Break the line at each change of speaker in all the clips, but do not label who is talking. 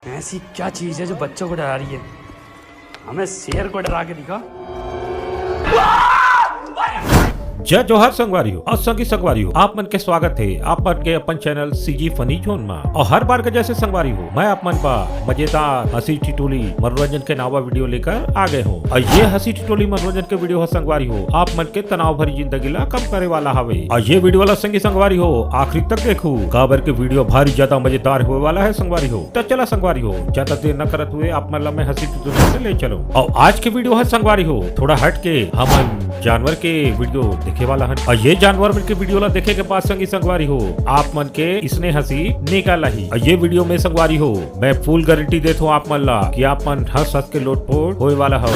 ऐसी क्या चीज है जो बच्चों को डरा रही है? हमें शेर को डरा के दिखा।
जय जोहर संगवारी हो और संगी संगवारी हो, आप मन के स्वागत है आप मन के अपन चैनल सीजी फनी जोन में। और हर बार के जैसे संगवारी हो मैं आप मन का मजेदार हंसी टिटोली मनोरंजन के नावा वीडियो लेकर आ गए हूँ। और ये हंसी टिटोली मनोरंजन के वीडियो है संगवारी हो, आप मन के तनाव भरी जिंदगी ला कम करे वाला हवे। और ये वीडियो वाला संगी संगवारी हो आखिरी तक देखो, काबर के वीडियो भारी ज्यादा मजेदार होने वाला है संगवारी हो। तो चला संगवारी हो ज्यादा देर न करत हुए आप मन में हंसी टिटोली से ले चलो। और आज के वीडियो है संगवारी हो थोड़ा हट के हम जानवर के वीडियो देखे वाला है। और ये जानवर मन के वीडियो ला देखे के बाद संगी संगवारी हो आप मन के इसने हंसी निकाला ही। और ये वीडियो में संगवारी हो मैं फुल गारंटी देता हूँ आप मन ला कि आप मन हंस हंस के लोटपोट होए वाला हो।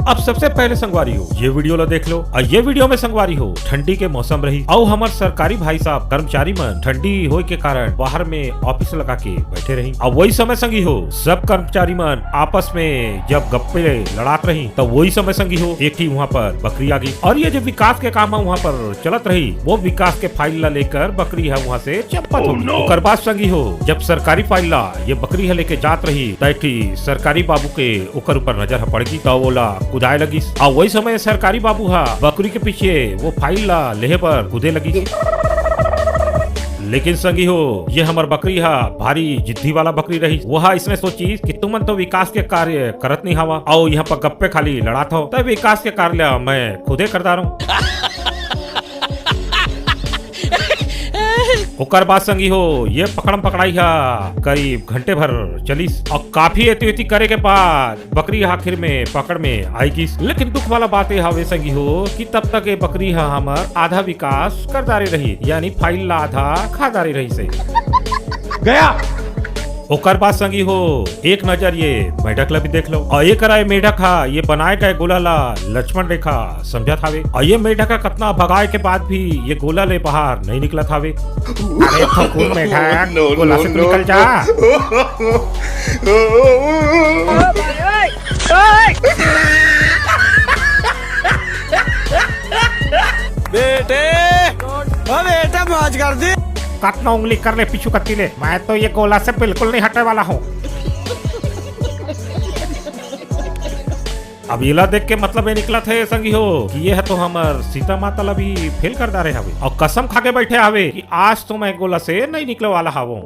अब सबसे पहले संगवारी हो ये वीडियो ला देख लो। और ये वीडियो में संगवारी हो ठंडी के मौसम रही और हमारे सरकारी भाई साहब कर्मचारी मन ठंडी होए के कारण बाहर में ऑफिस लगा के बैठे रही। और वही समय संगी हो सब कर्मचारी मन आपस में जब गप्पे लड़ात रही तो वही समय संगी हो एक ही वहाँ पर बकरी आ गई। और ये जो विकास के काम है वहाँ पर चलत रही वो विकास के फाइल ला लेकर बकरी है वहाँ से चंपत हो। ओकर बाद संगी हो जब सरकारी फाइल ला ये बकरी है लेके जात रही तैठी सरकारी बाबू के ओकर ऊपर नजर पड़ गई तो बोला कुदाए लगी। और वही समय सरकारी बाबू हा बकरी के पीछे वो फाइल ला लेहे पर कूदे लगी। लेकिन संगी हो ये हमार बकरी हा भारी जिद्दी वाला बकरी रही। वह इसने सोची कि तुमन तो विकास के कार्य करत नहीं हवा और यहाँ पर गप्पे खाली लड़ात हो तब विकास के कार्य मैं खुदे करता रहूं। ओकर बाद संगी हो ये पकड़म पकड़ाई हा करीब घंटे भर चली और काफी एती करे के बाद बकरी आखिर में पकड़ में आएगी। लेकिन दुख वाला बात है हवे संगी हो कि तब तक ये बकरी हा हमार आधा विकास करदारी रही यानी फाइल ला आधा खादारी रही से गया। ओकर बाद संगी हो एक नजर ये मेढक ला भी देख लो। और एक राय मेढक हा ये बनाए गए गोला ला लक्ष्मण रेखा समझा थावे। और ये मेढक का कितना भगाए के बाद भी ये गोला ले बाहर नहीं निकला थावे। अरे फकूर मेढक गोला से निकल जा।
बेटे मौज कर दी
कतना उंगली कर ले पीछू कत्ती ले, मैं तो ये गोला से बिल्कुल नहीं हटने वाला हूँ। अब इला देख के मतलब ये निकला थे संगी हो कि ये है तो हमार सीता माता ला भी फेल कर डारे हवे और कसम खा के बैठे हवे कि आज तो मैं गोला से नहीं निकले वाला हूँ।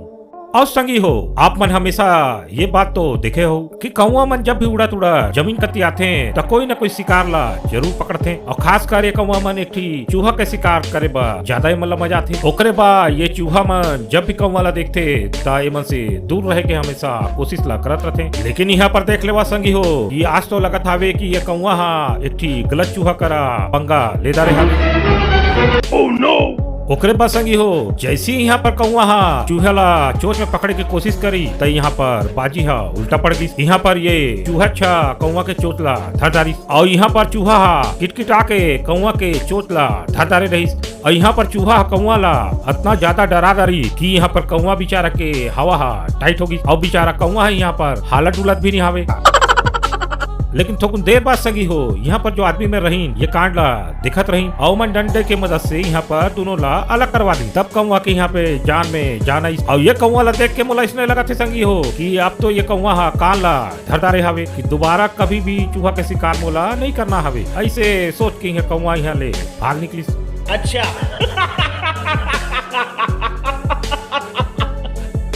और संगी हो आप मन हमेशा ये बात तो देखे हो कि कौवा मन जब भी उड़त उड़ा जमीन कती आते तो कोई न कोई शिकार ला जरूर पकड़ते और खास कर ये कौवा मन एक चूहा के शिकार करे बा ज्यादा मतलब मजा आती। ओकरे बा ये चूहा मन जब भी कौवा ला देखते ता ये मन से दूर रहे के हमेशा कोशिश ला करत रहते। लेकिन यहाँ पर देख लेवा संगी हो कि आज तो लगत हावे कि ये कौवा हा एक गलत चूहा करा पंगा ले दारे हावे। Oh no. ओकरे बाद संगी हो जैसे ही यहाँ पर कौवा हा चूहा ला चोच में पकड़े की कोशिश करी तो यहाँ पर बाजी हा उल्टा पड़ गई। यहाँ पर ये चूहा छा कौवा के चोट ला धरदारी और यहाँ पर चूहा हा किटकिटा के कौवा के चोट ला धरदारे रही। और यहाँ पर चूहा कौवा ला इतना ज्यादा डरा दारी कि यहाँ पर कौवा बेचारा के हवा हा टाइट होगी और बेचारा कौवा है यहाँ पर हालत डुलत भी नहीं हावे। लेकिन थोड़ी देर बाद संगी हो यहाँ पर जो आदमी में रही ये कांड ला दिखत रही और मन डंडे के मदद से यहाँ पर दोनों ला अलग करवा दी। तब कौवा के यहाँ पे जान में जान आई और ये कौवा ला देख के मोला इसने लगा थे संगी हो कि अब तो ये कौवा हा कान ला धरदारे हवे कि दोबारा कभी भी चूहा के शिकार मोला नहीं करना हवे। ऐसे सोच के यहाँ कौवा यहाँ ले भाग निकली। अच्छा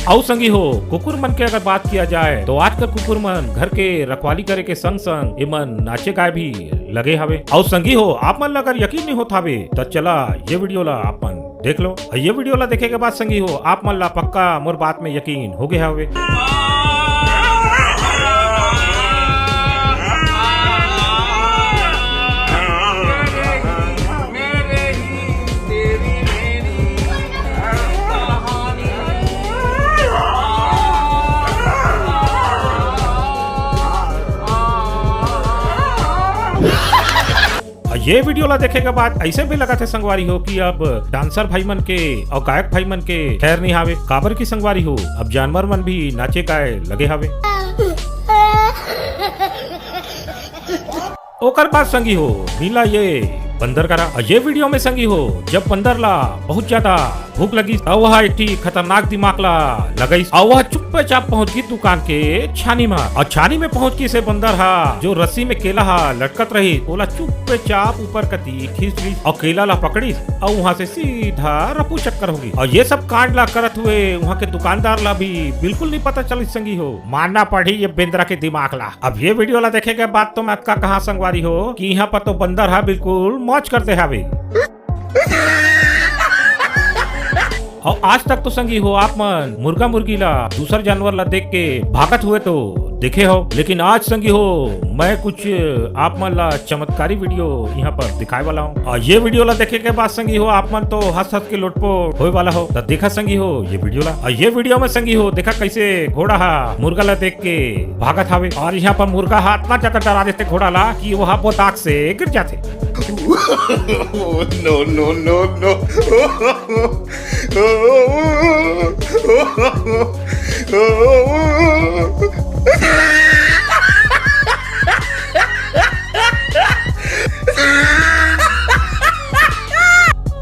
और संगी हो कुकुर मन के अगर बात किया जाए तो आजकल कुकुर मन घर के रखवाली करे के संग संग एमन नाचे गाए भी लगे हवे। और संगी हो आप मन अगर यकीन नहीं होता हवे तो चला ये वीडियो ला आप मन देख लो। ये वीडियो ला देखे के बाद संगी हो आप मन ला पक्का मोर बात में यकीन हो गया हवे। ये वीडियो ला देखे के बाद ऐसे भी लगा थे संगवारी हो कि अब डांसर भाई मन के और गायक भाई मन के खैर नहीं हावे। काबर की संगवारी हो अब जानवर मन भी नाचे गाए लगे हावे। ओकर बाद संगी हो मिला ये बंदर करा। ये वीडियो में संगी हो जब बंदर ला बहुत ज्यादा भूख लगी और वह एक ठी खतरनाक दिमाग ला लगई और वह चुपचाप पहुंच गई दुकान के छानी में और छानी में पहुंच के से बंदर हा जो रस्सी में केला हा लटकत रही ओला चुपचाप ऊपर कती खींच ली और केला ला पकड़ी और वहाँ से सीधा रफू चक्कर होगी। और ये सब कांड ला करत हुए वहाँ के दुकानदार ला भी बिल्कुल नहीं पता चली संगी हो। मानना पड़ी ये बेंद्रा के दिमाग ला। अब ये वीडियो ला देखे के बाद तो मैं का कहा संगवारी हो कि यहाँ पर तो बंदर हा बिल्कुल मौज करते हावे। और आज तक तो संगी हो आप मन मुर्गा मुर्गी ला दूसर जानवर ला देख के भागत हुए तो देखे हो, लेकिन आज संगी हो मैं कुछ आप मन ला चमत्कारी वीडियो यहाँ पर दिखाए वाला हूँ। और ये वीडियो ला देखे के बाद संगी हो आप मन तो हंस हंस के लोटपोट होए वाला हो। तो देखा संगी हो ये वीडियो ला। और ये वीडियो में संगी हो देखा कैसे घोड़ा हा मुर्गा ला देख के भागत हावे और यहाँ पर मुर्गा हा इतना ज्यादा डरा देते घोड़ा ला कि वो बहुत आग से गिर जाते।
No, no, no, no.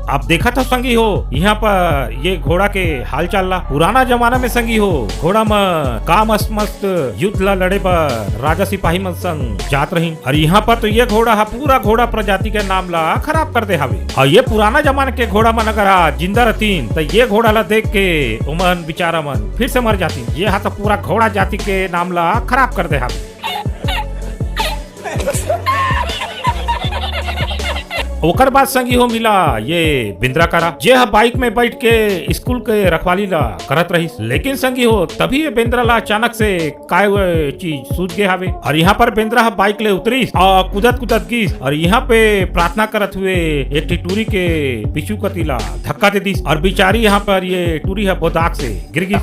आप देखा था संगी हो यहाँ पर ये घोड़ा के हाल चाल ला। पुराना जमाना में संगी हो घोड़ा में का मस्त मस्त युद्ध ला लड़े पर राजा सिपाही मन संग जात रही और यहाँ पर तो ये घोड़ा हा पूरा घोड़ा प्रजाति के नाम ला खराब कर दे हावे। और ये पुराना जमाने के घोड़ा मन अगर जिंदा रहतीन तो ये घोड़ा ला देख के उमन बेचारा मन फिर से मर जाती। ये हा तो पूरा घोड़ा जाति के नाम ला खराब कर दे हावे। ओकर बाद संगी हो मिला ये बिंद्रा करा जे हा बाइक में बैठ के स्कूल के रखवाली ला करत रही। लेकिन संगी हो तभी ये बिंद्रा ला अचानक से काय हुए चीज सूझ गए हावे और यहाँ पर बिंद्रा हा बाइक ले उतरी और कुदत कुदत गिस और यहाँ पे प्रार्थना करत हुए एक ठी टूरी के पिछू कतीला धक्का दे दी और बेचारी यहाँ पर ये टूरी है बहुत आग से गिर गई।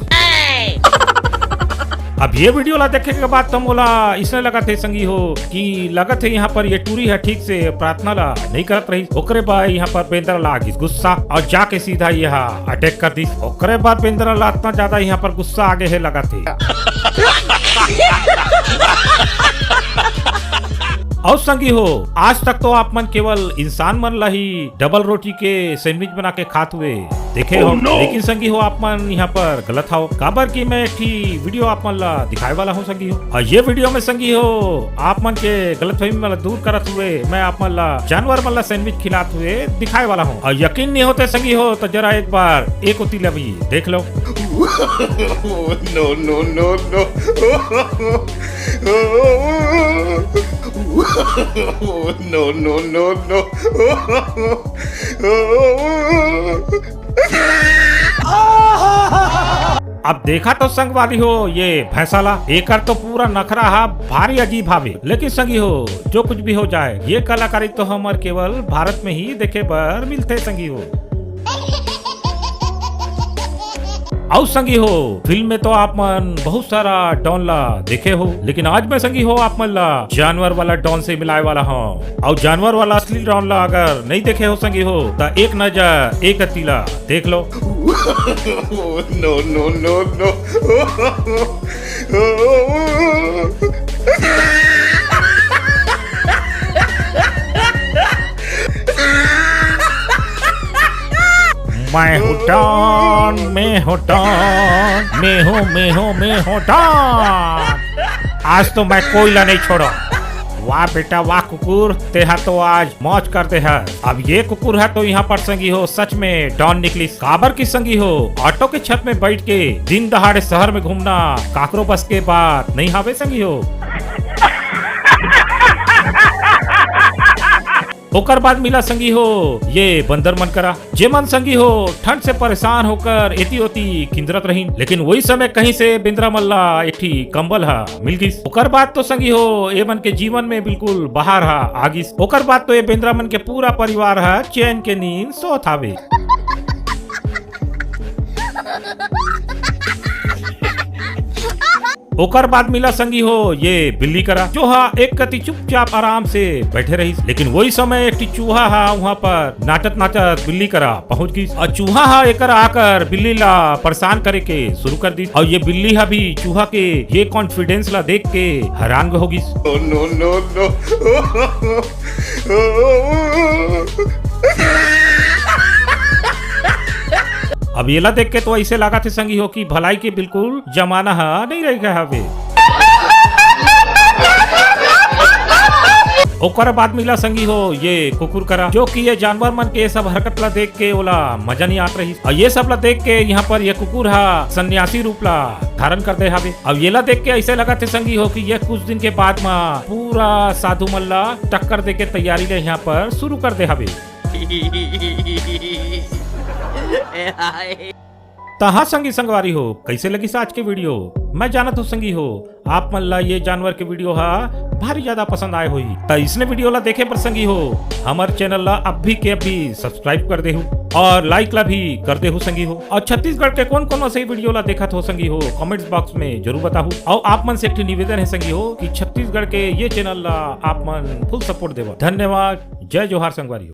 अब ये वीडियो ला देखे के बाद तो मोला इसने लगा थे संगी हो कि लगत है यहाँ पर ये टूरी है ठीक से प्रार्थना ला नहीं करत रही। ओकरे बाद यहाँ पर बेंद्रा ला गुस्सा और जाके सीधा यहाँ अटैक कर दी। ओकरे बाद बेंद्रा ला इतना ज्यादा यहाँ पर गुस्सा आगे है लगा थे। और संगी हो आज तक तो आप मन केवल इंसान मन ला ही डबल रोटी के सैंडविच बना के खात हुए देखे हो। लेकिन संगी हो आप मन यहाँ पर गलत हो काबर की मैं एक वीडियो आप मन ला दिखाए वाला हूँ संगी हो। और ये वीडियो में संगी हो आप मन के गलतफहमी मन दूर करत हुए मैं आप मन ला जानवर मन ला सैंडविच खिलात हुए दिखाए वाला हूँ। और यकीन नहीं होते संगी हो तो जरा एक बार एक उतीला भी देख लो।
No, no, no, no. No, no, no, no.
अब देखा तो संग वाली हो ये भैंसाला एकर तो पूरा नखरा हा भारी अजीब हावे। लेकिन संगी हो जो कुछ भी हो जाए ये कलाकारी तो हमार केवल भारत में ही देखे बर मिलते संगी हो। और संगी हो फिल्म में तो आप मन बहुत सारा डॉन ला देखे हो, लेकिन आज मैं संगी हो आप मन ला जानवर वाला डॉन से मिलाए वाला हूँ। और जानवर वाला असली डॉन ला अगर नहीं देखे हो संगी हो तो एक नजर एक अतीला देख लो।
No, no, no, no.
मैं हूँ डॉन, मैं हूँ डॉन, मैं हूँ डॉन। आज तो मैं कोयला नहीं छोड़ा। वाह बेटा वाह कुकुर, तेहा तो आज मौज करते हैं। अब ये कुकुर है तो यहाँ पर संगी हो सच में डॉन निकली। काबर की संगी हो ऑटो के छत में बैठ के दिन दहाड़े शहर में घूमना काकरो बस के बात नहीं हावे संगी हो। ओकर बाद मिला संगी हो ये बंदर मन करा जे मन संगी हो ठंड से परेशान होकर एती ओती किंदरत रही। लेकिन वही समय कहीं से बिंद्रा मल्ला एक ठी कंबल हा मिल गई। ओकर बाद तो संगी हो ये मन के जीवन में बिल्कुल बाहर हा आगिस। ओकर बाद तो ये बिंद्रा मन के पूरा परिवार हा चैन के नींद सोत हावे। ओकर बाद मिला संगी हो ये बिल्ली करा जो हा एक कति चुपचाप आराम से बैठे रही। लेकिन वही समय एक चूहा हा वहाँ पर नाचत नाचत बिल्ली करा पहुँच गई और चूहा हा एक आकर बिल्ली ला परेशान करे के शुरू कर दी। और ये बिल्ली हा भी चूहा के ये कॉन्फिडेंस ला देख के हैरान होगी।
No, no, no.
अब येला देख के तो ऐसे लगा थे संगी हो कि भलाई के बिल्कुल जमाना नहीं रह गया हवे। ओकर बाद मिला संगी हो ये कुकुर करा, जो कि ये जानवर मन के सब हरकत ला देख के ओला मजा नहीं आत रही। और ये सब ला देख के यहाँ पर ये कुकुर सन्यासी रूप ला धारण कर दे हवे। अब ये ला देख के ऐसे लगा थे संगी हो कि ये कुछ दिन के बाद में पूरा साधु मल्ला टक्कर दे के तैयारी ले यहाँ पर शुरू कर दे हवे। तहा संगी संगवारी हो, कैसे लगी आज के वीडियो? मैं जानत हूँ संगी हो आप मन ला ये जानवर के वीडियो भारी ज्यादा पसंद आए हुई। तो इसने वीडियो ला देखे पर संगी हो हमारे चैनल ला अभी के अभी सब्सक्राइब कर दे हो और लाइक ला भी कर दे हो संगी हो। और छत्तीसगढ़ के कौन कौन से वीडियो ला देखा हो संगी हो कमेंट्स बॉक्स में जरूर बताओ। और आप मन से एक निवेदन है संगी हो कि छत्तीसगढ़ के ये चैनल ला आप मन फुल सपोर्ट देवा। धन्यवाद। जय जोहार संगवारी हो।